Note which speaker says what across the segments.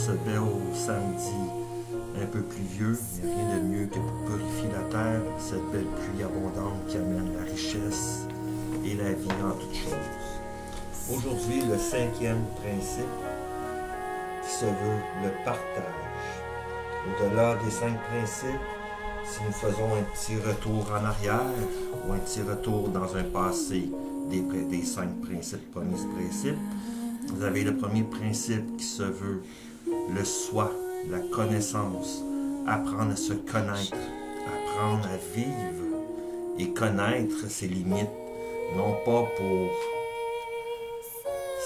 Speaker 1: ce beau samedi un peu pluvieux. Il n'y a rien de mieux que pour purifier la terre, cette belle pluie abondante qui amène la richesse et la vie en toutes choses. Aujourd'hui, le cinquième principe qui se veut le partage. Au-delà des 5 principes, si nous faisons un petit retour en arrière ou un petit retour dans un passé des 5 principes, premiers principes, vous avez le premier principe qui se veut le soi, la connaissance, apprendre à se connaître, apprendre à vivre et connaître ses limites, non pas pour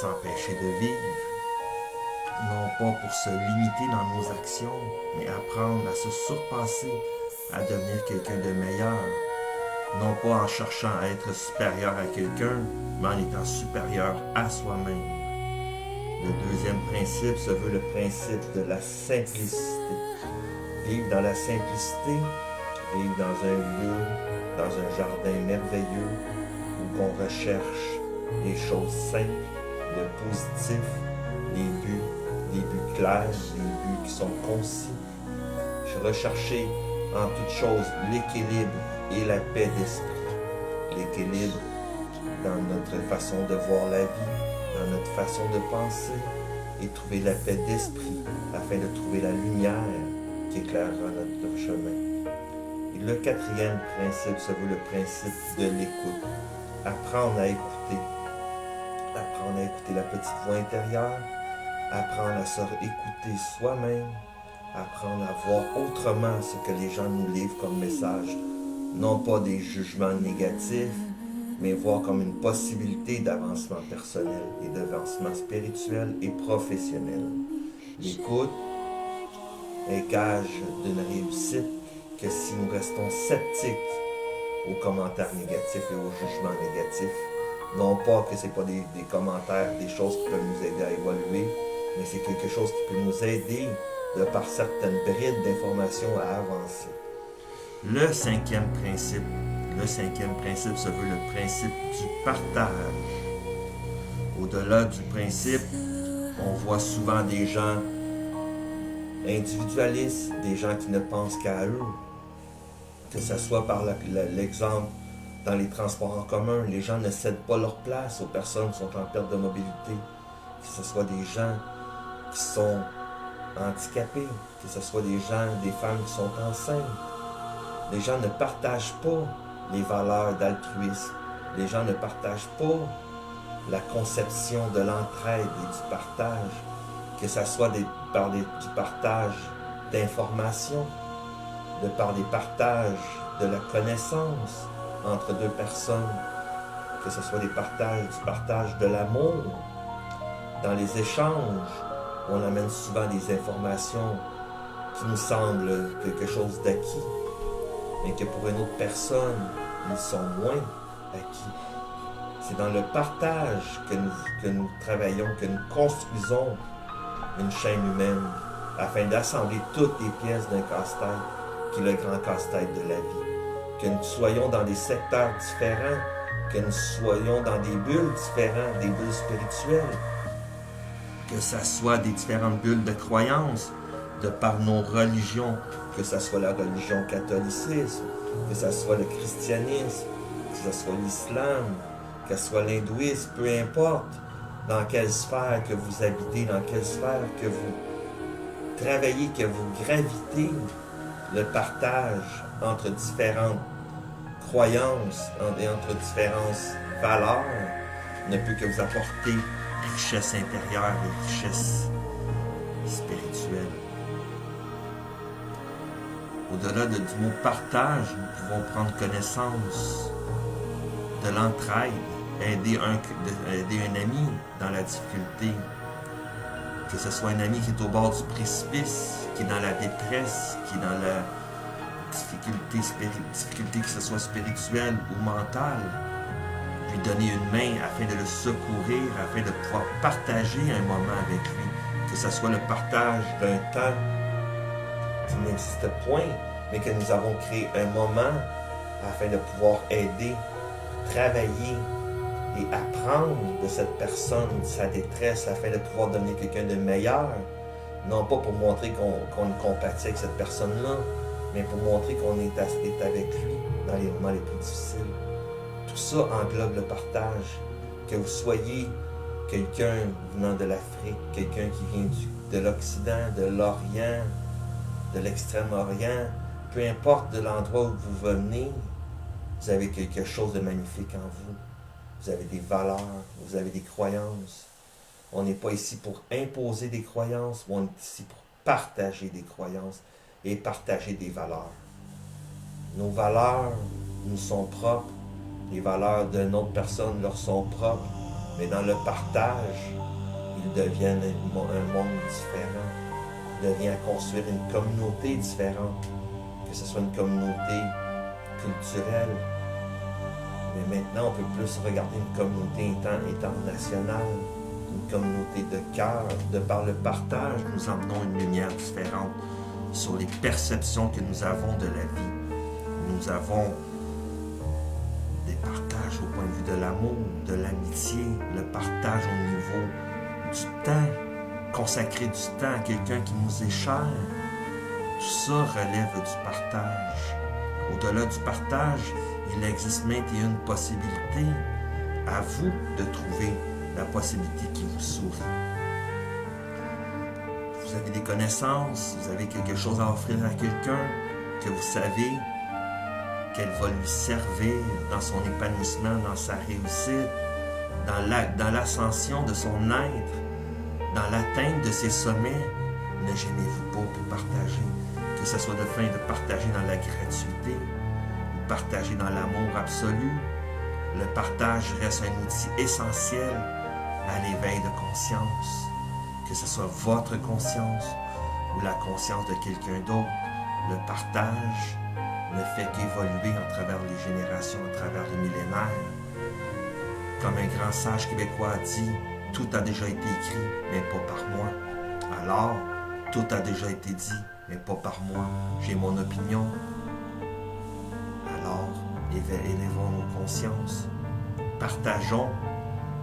Speaker 1: s'empêcher de vivre, non pas pour se limiter dans nos actions, mais apprendre à se surpasser, à devenir quelqu'un de meilleur, non pas en cherchant à être supérieur à quelqu'un, mais en étant supérieur à soi-même. Le deuxième principe se veut le principe de la simplicité. Vivre dans la simplicité, vivre dans un lieu, dans un jardin merveilleux, où on recherche des choses simples, le positif, les buts clairs, les buts qui sont concis. Je recherchais en toute chose l'équilibre et la paix d'esprit. L'équilibre dans notre façon de voir la vie, dans notre façon de penser, et trouver la paix d'esprit afin de trouver la lumière qui éclairera notre chemin. Et le quatrième principe, se veut le principe de l'écoute. Apprendre à écouter la petite voix intérieure, apprendre à se écouter soi-même, apprendre à voir autrement ce que les gens nous livrent comme message, non pas des jugements négatifs, mais voir comme une possibilité d'avancement personnel et d'avancement spirituel et professionnel. L'écoute est gage d'une réussite que si nous restons sceptiques aux commentaires négatifs et aux jugements négatifs, non pas que ce n'est pas des commentaires, des choses qui peuvent nous aider à évoluer, mais c'est quelque chose qui peut nous aider de par certaines brides d'informations à avancer. Le cinquième principe se veut le principe du partage. Au-delà du principe, on voit souvent des gens individualistes, des gens qui ne pensent qu'à eux. Que ce soit par l'exemple dans les transports en commun, les gens ne cèdent pas leur place aux personnes qui sont en perte de mobilité. Que ce soit des gens qui sont handicapés, que ce soit des femmes qui sont enceintes. Les gens ne partagent pas les valeurs d'altruisme. Les gens ne partagent pas la conception de l'entraide et du partage, que ce soit du partage d'informations, par des partages de la connaissance entre deux personnes, que ce soit du partage de l'amour. Dans les échanges, on amène souvent des informations qui nous semblent quelque chose d'acquis, mais que pour une autre personne, ils sont moins acquis. C'est dans le partage que nous travaillons, que nous construisons une chaîne humaine afin d'assembler toutes les pièces d'un casse-tête qui est le grand casse-tête de la vie. Que nous soyons dans des secteurs différents, que nous soyons dans des bulles différentes, des bulles spirituelles, que ce soit des différentes bulles de croyances, de par nos religions, que ce soit la religion catholicisme, que ce soit le christianisme, que ce soit l'islam, que ce soit l'hindouisme, peu importe dans quelle sphère que vous habitez, dans quelle sphère que vous travaillez, que vous gravitez, le partage entre différentes croyances et entre différentes valeurs ne peut que vous apporter richesse intérieure et richesse spirituelle. Au-delà du mot partage, nous pouvons prendre connaissance de l'entraide, aider un ami dans la difficulté, que ce soit un ami qui est au bord du précipice, qui est dans la détresse, qui est dans la difficulté que ce soit spirituelle ou mentale, lui donner une main afin de le secourir, afin de pouvoir partager un moment avec lui, que ce soit le partage d'un temps qui n'existe point, mais que nous avons créé un moment afin de pouvoir aider, travailler et apprendre de cette personne, de sa détresse, afin de pouvoir devenir quelqu'un de meilleur, Non pas pour montrer qu'on compatit avec cette personne-là, mais pour montrer qu'on est avec lui dans les moments les plus difficiles. Tout ça englobe le partage. Que vous soyez quelqu'un venant de l'Afrique, quelqu'un qui vient de l'Occident, de l'Orient, de l'Extrême-Orient, peu importe de l'endroit où vous venez, vous avez quelque chose de magnifique en vous. Vous avez des valeurs, vous avez des croyances. On n'est pas ici pour imposer des croyances, mais on est ici pour partager des croyances et partager des valeurs. Nos valeurs nous sont propres, les valeurs d'une autre personne leur sont propres, mais dans le partage, ils deviennent un monde différent. Ils deviennent construire une communauté différente, que ce soit une communauté culturelle. Mais maintenant, on peut plus regarder une communauté internationale, une communauté de cœur. De par le partage, nous emmenons une lumière différente sur les perceptions que nous avons de la vie. Nous avons des partages au point de vue de l'amour, de l'amitié, le partage au niveau du temps, consacrer du temps à quelqu'un qui nous est cher. Tout ça relève du partage. Au-delà du partage, il existe maintes et une possibilité. À vous de trouver la possibilité qui vous sourit. Vous avez des connaissances, vous avez quelque chose à offrir à quelqu'un que vous savez qu'elle va lui servir dans son épanouissement, dans sa réussite, dans l'ascension de son être, dans l'atteinte de ses sommets. Ne gênez-vous pas pour partager, que ce soit de fin de partager dans la gratuité, ou partager dans l'amour absolu. Le partage reste un outil essentiel à l'éveil de conscience, que ce soit votre conscience ou la conscience de quelqu'un d'autre. Le partage ne fait qu'évoluer à travers les générations, à travers les millénaires. Comme un grand sage québécois a dit, tout a déjà été écrit, mais pas par moi. Alors, tout a déjà été dit, mais pas par moi. J'ai mon opinion. Alors, élevons nos consciences. Partageons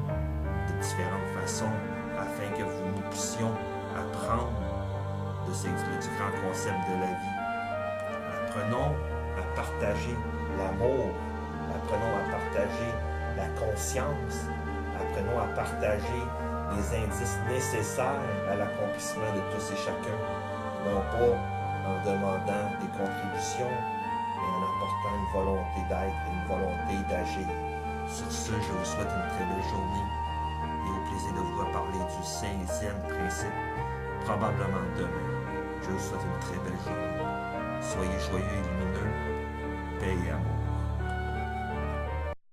Speaker 1: de différentes façons afin que nous puissions apprendre du grand concept de la vie. Apprenons à partager l'amour, apprenons à partager la conscience, apprenons à partager les indices nécessaires à l'accomplissement de tous et chacun, non pas en demandant des contributions, mais en apportant une volonté d'être et une volonté d'agir. Sur ce, je vous souhaite une très belle journée et au plaisir de vous reparler du 5e principe, probablement demain. Je vous souhaite une très belle journée. Soyez joyeux et lumineux, paix et amour.